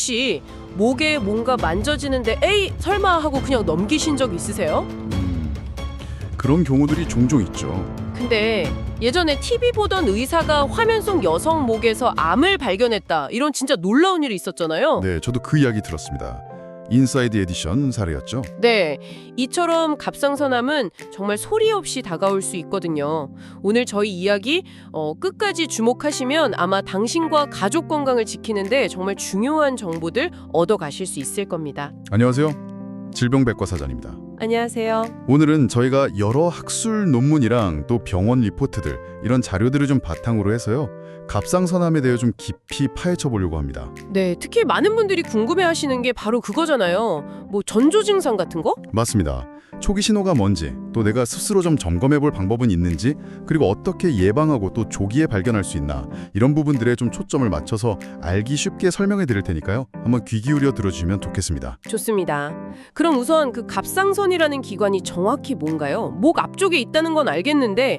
혹시 목에 뭔가 만져지는데 에이 설마 하고 그냥 넘기신 적 있으세요? 그런 경우들이 종종 있죠. 근데 예전에 TV 보던 의사가 화면 속 여성 목에서 암을 발견했다. 이런 진짜 놀라운 일이 있었잖아요. 네, 저도 그 이야기 들었습니다. 인사이드 에디션 사례였죠. 네, 이처럼 갑상선암은 정말 소리 없이 다가올 수 있거든요. 오늘 저희 이야기 끝까지 주목하시면 아마 당신과 가족 건강을 지키는데 정말 중요한 정보들 얻어가실 수 있을 겁니다. 안녕하세요. 질병백과사전입니다. 안녕하세요. 오늘은 저희가 여러 학술 논문이랑 또 병원 리포트들 이런 자료들을 좀 바탕으로 해서요. 갑상선암에 대해 좀 깊이 파헤쳐 보려고 합니다. 네, 특히 많은 분들이 궁금해하시는 게 바로 그거잖아요. 뭐 전조 증상 같은 거? 맞습니다. 초기 신호가 뭔지, 또 내가 스스로 좀 점검해 볼 방법은 있는지, 그리고 어떻게 예방하고 또 조기에 발견할 수 있나, 이런 부분들에 좀 초점을 맞춰서 알기 쉽게 설명해 드릴 테니까요. 한번 귀 기울여 들어주시면 좋겠습니다. 좋습니다. 그럼 우선 그 갑상선이라는 기관이 정확히 뭔가요? 목 앞쪽에 있다는 건 알겠는데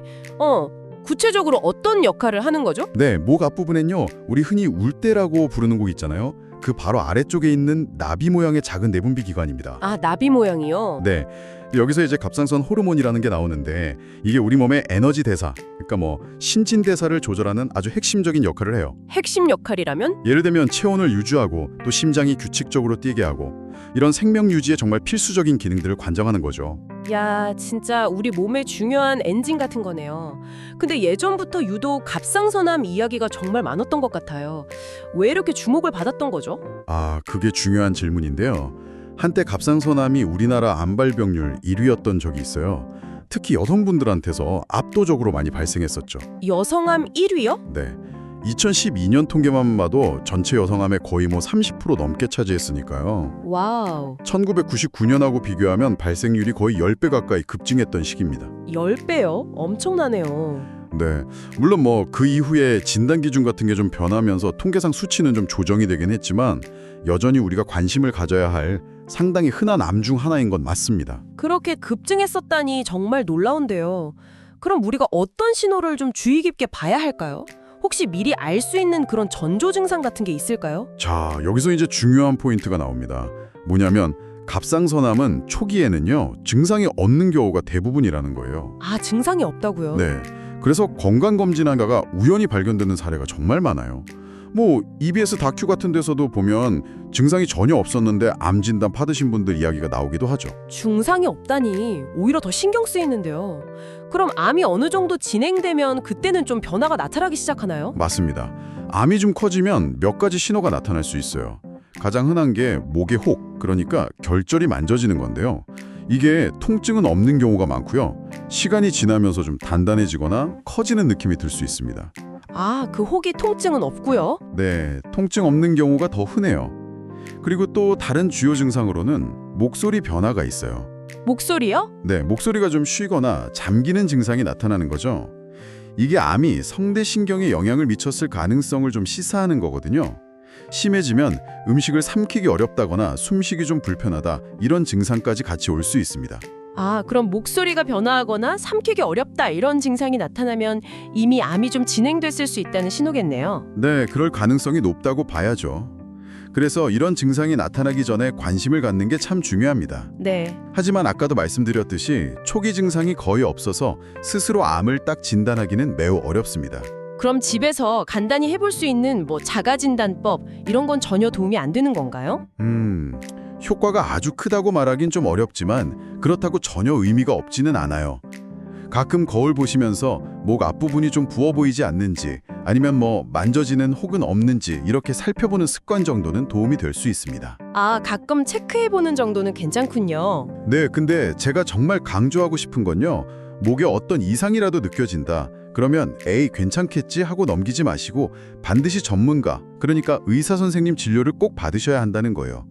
구체적으로 어떤 역할을 하는 거죠? 네, 목 앞부분엔요. 우리 흔히 울대라고 부르는 곳 있잖아요. 그 바로 아래쪽에 있는 나비 모양의 작은 내분비 기관입니다. 아, 나비 모양이요? 네, 여기서 이제 갑상선 호르몬이라는 게 나오는데 이게 우리 몸의 에너지 대사, 그러니까 신진 대사를 조절하는 아주 핵심적인 역할을 해요. 핵심 역할이라면? 예를 들면 체온을 유지하고 또 심장이 규칙적으로 뛰게 하고 이런 생명 유지에 정말 필수적인 기능들을 관장하는 거죠. 야, 진짜 우리 몸의 중요한 엔진 같은 거네요. 근데 예전부터 유독 갑상선암 이야기가 정말 많았던 것 같아요. 왜 이렇게 주목을 받았던 거죠? 아, 그게 중요한 질문인데요. 한때 갑상선암이 우리나라 암발병률 1위였던 적이 있어요. 특히 여성분들한테서 압도적으로 많이 발생했었죠. 여성암 1위요? 네, 2012년 통계만 봐도 전체 여성암의 거의 30% 넘게 차지했으니까요. 와우, 1999년하고 비교하면 발생률이 거의 10배 가까이 급증했던 시기입니다. 10배요? 엄청나네요. 네, 물론 그 이후에 진단 기준 같은 게 좀 변하면서 통계상 수치는 좀 조정이 되긴 했지만 여전히 우리가 관심을 가져야 할 상당히 흔한 암 중 하나인 건 맞습니다. 그렇게 급증했었다니 정말 놀라운데요. 그럼 우리가 어떤 신호를 좀 주의 깊게 봐야 할까요? 혹시 미리 알 수 있는 그런 전조 증상 같은 게 있을까요? 자, 여기서 이제 중요한 포인트가 나옵니다. 뭐냐면 갑상선암은 초기에는요, 증상이 없는 경우가 대부분이라는 거예요. 아, 증상이 없다고요? 네, 그래서 건강검진하다가 우연히 발견되는 사례가 정말 많아요. EBS 다큐 같은 데서도 보면 증상이 전혀 없었는데 암 진단 받으신 분들 이야기가 나오기도 하죠. 증상이 없다니 오히려 더 신경 쓰이는데요. 그럼 암이 어느 정도 진행되면 그때는 좀 변화가 나타나기 시작하나요? 맞습니다. 암이 좀 커지면 몇 가지 신호가 나타날 수 있어요. 가장 흔한 게 목의 혹, 그러니까 결절이 만져지는 건데요. 이게 통증은 없는 경우가 많고요. 시간이 지나면서 좀 단단해지거나 커지는 느낌이 들 수 있습니다. 아, 그 혹이 통증은 없고요? 네, 통증 없는 경우가 더 흔해요. 그리고 또 다른 주요 증상으로는 목소리 변화가 있어요. 목소리요? 네, 목소리가 좀 쉬거나 잠기는 증상이 나타나는 거죠. 이게 암이 성대신경에 영향을 미쳤을 가능성을 좀 시사하는 거거든요. 심해지면 음식을 삼키기 어렵다거나 숨쉬기 좀 불편하다, 이런 증상까지 같이 올 수 있습니다. 아, 그럼 목소리가 변화하거나 삼키기 어렵다 이런 증상이 나타나면 이미 암이 좀 진행됐을 수 있다는 신호겠네요. 네, 그럴 가능성이 높다고 봐야죠. 그래서 이런 증상이 나타나기 전에 관심을 갖는 게 참 중요합니다. 네. 하지만 아까도 말씀드렸듯이 초기 증상이 거의 없어서 스스로 암을 딱 진단하기는 매우 어렵습니다. 그럼 집에서 간단히 해볼 수 있는 자가진단법 이런 건 전혀 도움이 안 되는 건가요? 효과가 아주 크다고 말하긴 좀 어렵지만 그렇다고 전혀 의미가 없지는 않아요. 가끔 거울 보시면서 목 앞부분이 좀 부어 보이지 않는지, 아니면 만져지는 혹은 없는지 이렇게 살펴보는 습관 정도는 도움이 될 수 있습니다. 아, 가끔 체크해보는 정도는 괜찮군요. 네, 근데 제가 정말 강조하고 싶은 건요, 목에 어떤 이상이라도 느껴진다, 그러면 에이 괜찮겠지 하고 넘기지 마시고 반드시 전문가, 그러니까 의사 선생님 진료를 꼭 받으셔야 한다는 거예요.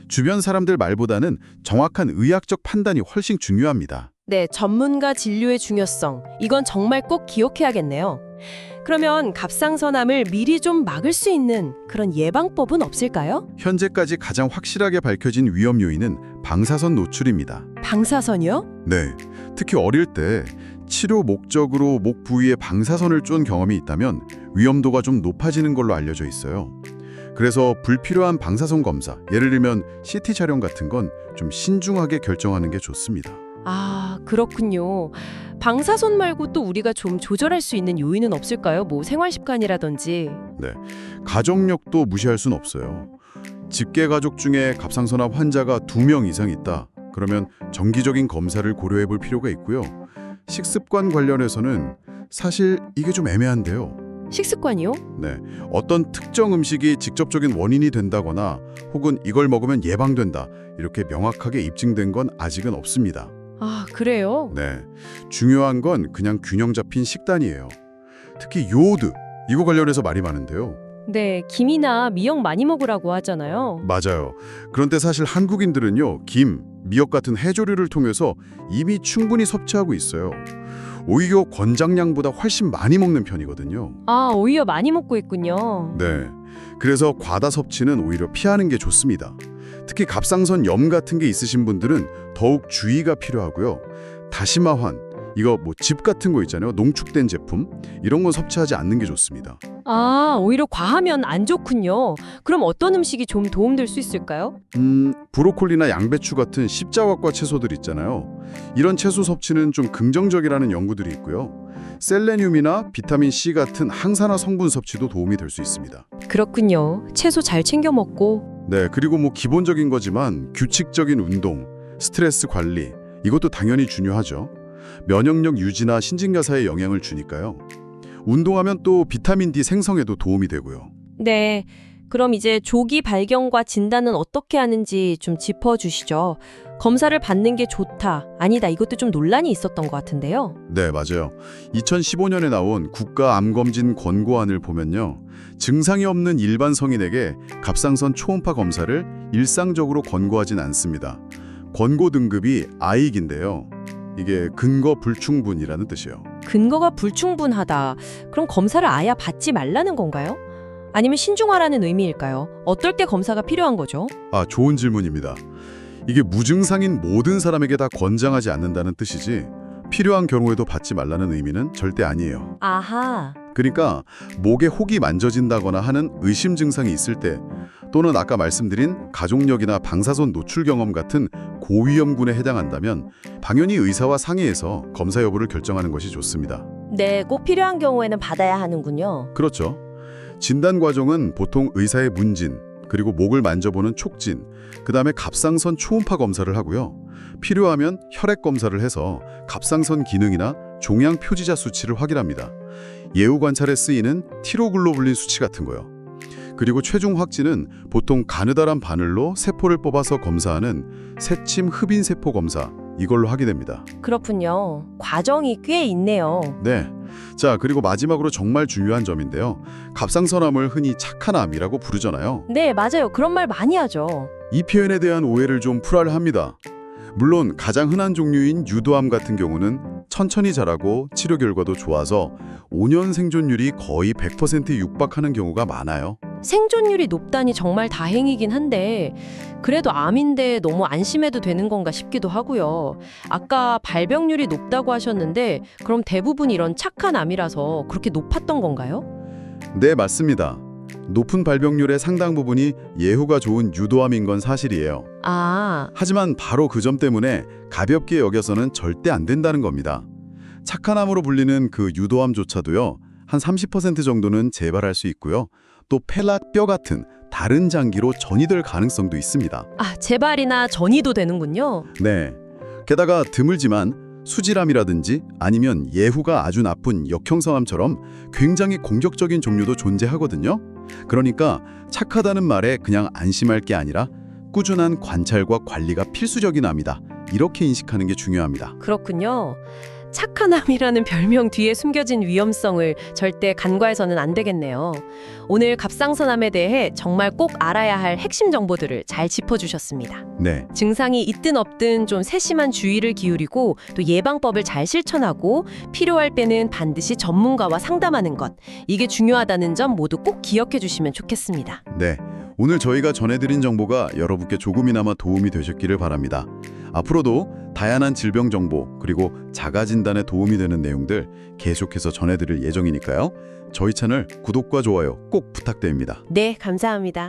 주변 사람들 말보다는 정확한 의학적 판단이 훨씬 중요합니다. 네, 전문가 진료의 중요성. 이건 정말 꼭 기억해야겠네요. 그러면 갑상선암을 미리 좀 막을 수 있는 그런 예방법은 없을까요? 현재까지 가장 확실하게 밝혀진 위험 요인은 방사선 노출입니다. 방사선이요? 네, 특히 어릴 때 치료 목적으로 목 부위에 방사선을 쫌 경험이 있다면 위험도가 좀 높아지는 걸로 알려져 있어요. 그래서 불필요한 방사선 검사, 예를 들면 CT 촬영 같은 건 좀 신중하게 결정하는 게 좋습니다. 아, 그렇군요. 방사선 말고 또 우리가 좀 조절할 수 있는 요인은 없을까요? 뭐 생활 습관이라든지. 가족력도 무시할 순 없어요. 직계 가족 중에 갑상선암 환자가 2명 이상 있다. 그러면 정기적인 검사를 고려해 볼 필요가 있고요. 식습관 관련해서는 사실 이게 좀 애매한데요. 식습관이요? 어떤 특정 음식이 직접적인 원인이 된다거나 혹은 이걸 먹으면 예방된다. 이렇게 명확하게 입증된 건 아직은 없습니다. 아, 그래요? 중요한 건 그냥 균형 잡힌 식단이에요. 특히 요오드, 이거 관련해서 말이 많은데요. 네, 김이나 미역 많이 먹으라고 하잖아요. 맞아요. 그런데 사실 한국인들은요, 김, 미역 같은 해조류를 통해서 이미 충분히 섭취하고 있어요. 오히려 권장량보다 훨씬 많이 먹는 편이거든요. 아, 오히려 많이 먹고 있군요. 그래서 과다 섭취는 오히려 피하는 게 좋습니다. 특히 갑상선 염 같은 게 있으신 분들은 더욱 주의가 필요하고요. 다시마환, 이거 뭐 즙 같은 거 있잖아요. 농축된 제품, 이런 건 섭취하지 않는 게 좋습니다. 아, 오히려 과하면 안 좋군요. 그럼 어떤 음식이 좀 도움될 수 있을까요? 브로콜리나 양배추 같은 십자화과 채소들 있잖아요. 이런 채소 섭취는 좀 긍정적이라는 연구들이 있고요. 셀레늄이나 비타민 C 같은 항산화 성분 섭취도 도움이 될 수 있습니다. 그렇군요. 채소 잘 챙겨 먹고. 그리고 뭐 기본적인 거지만 규칙적인 운동, 스트레스 관리, 이것도 당연히 중요하죠. 면역력 유지나 신진대사에 영향을 주니까요. 운동하면 또 비타민 D 생성에도 도움이 되고요. 네, 그럼 이제 조기 발견과 진단은 어떻게 하는지 좀 짚어주시죠. 검사를 받는 게 좋다, 아니다, 이것도 좀 논란이 있었던 것 같은데요. 네, 맞아요. 2015년에 나온 국가암검진 권고안을 보면요. 증상이 없는 일반 성인에게 갑상선 초음파 검사를 일상적으로 권고하진 않습니다. 권고 등급이 아익인데요. 이게 근거 불충분이라는 뜻이에요. 근거가 불충분하다. 그럼 검사를 아예 받지 말라는 건가요? 아니면 신중하라는 의미일까요? 어떨 때 검사가 필요한 거죠? 좋은 질문입니다. 이게 무증상인 모든 사람에게 다 권장하지 않는다는 뜻이지 필요한 경우에도 받지 말라는 의미는 절대 아니에요. 아하. 그러니까 목에 혹이 만져진다거나 하는 의심 증상이 있을 때 또는 아까 말씀드린 가족력이나 방사선 노출 경험 같은 고위험군에 해당한다면 당연히 의사와 상의해서 검사 여부를 결정하는 것이 좋습니다. 네, 꼭 필요한 경우에는 받아야 하는군요. 그렇죠. 진단 과정은 보통 의사의 문진, 그리고 목을 만져보는 촉진, 그다음에 갑상선 초음파 검사를 하고요. 필요하면 혈액 검사를 해서 갑상선 기능이나 종양 표지자 수치를 확인합니다. 예후 관찰에 쓰이는 티로글로불린 수치 같은 거요. 그리고 최종 확진은 보통 가느다란 바늘로 세포를 뽑아서 검사하는 새침 흡인 세포 검사, 이걸로 하게 됩니다. 그렇군요. 과정이 꽤 있네요. 자, 그리고 마지막으로 정말 중요한 점인데요. 갑상선암을 흔히 착한 암이라고 부르잖아요. 네, 맞아요. 그런 말 많이 하죠. 이 표현에 대한 오해를 좀 풀어야 합니다. 물론 가장 흔한 종류인 유도암 같은 경우는 천천히 자라고 치료 결과도 좋아서 5년 생존율이 거의 100%에 육박하는 경우가 많아요. 생존율이 높다니 정말 다행이긴 한데 그래도 암인데 너무 안심해도 되는 건가 싶기도 하고요. 아까 발병률이 높다고 하셨는데 그럼 대부분 이런 착한 암이라서 그렇게 높았던 건가요? 네, 맞습니다. 높은 발병률의 상당 부분이 예후가 좋은 유도암인 건 사실이에요. 하지만 바로 그 점 때문에 가볍게 여겨서는 절대 안 된다는 겁니다. 착한 암으로 불리는 그 유도암조차도요. 한 30% 정도는 재발할 수 있고요. 또 폐라, 뼈 같은 다른 장기로 전이될 가능성도 있습니다. 재발이나 전이도 되는군요. 네. 게다가 드물지만 수질암이라든지 아니면 예후가 아주 나쁜 역형성암처럼 굉장히 공격적인 종류도 존재하거든요. 그러니까 착하다는 말에 그냥 안심할 게 아니라 꾸준한 관찰과 관리가 필수적인 암이다. 이렇게 인식하는 게 중요합니다. 그렇군요. 착한 암이라는 별명 뒤에 숨겨진 위험성을 절대 간과해서는 안 되겠네요. 오늘 갑상선암에 대해 정말 꼭 알아야 할 핵심 정보들을 잘 짚어주셨습니다. 네. 증상이 있든 없든 좀 세심한 주의를 기울이고 또 예방법을 잘 실천하고 필요할 때는 반드시 전문가와 상담하는 것. 이게 중요하다는 점 모두 꼭 기억해 주시면 좋겠습니다. 네. 오늘 저희가 전해드린 정보가 여러분께 조금이나마 도움이 되셨기를 바랍니다. 앞으로도 다양한 질병 정보 그리고 자가 진단에 도움이 되는 내용들 계속해서 전해드릴 예정이니까요. 저희 채널 구독과 좋아요 꼭 부탁드립니다. 네, 감사합니다.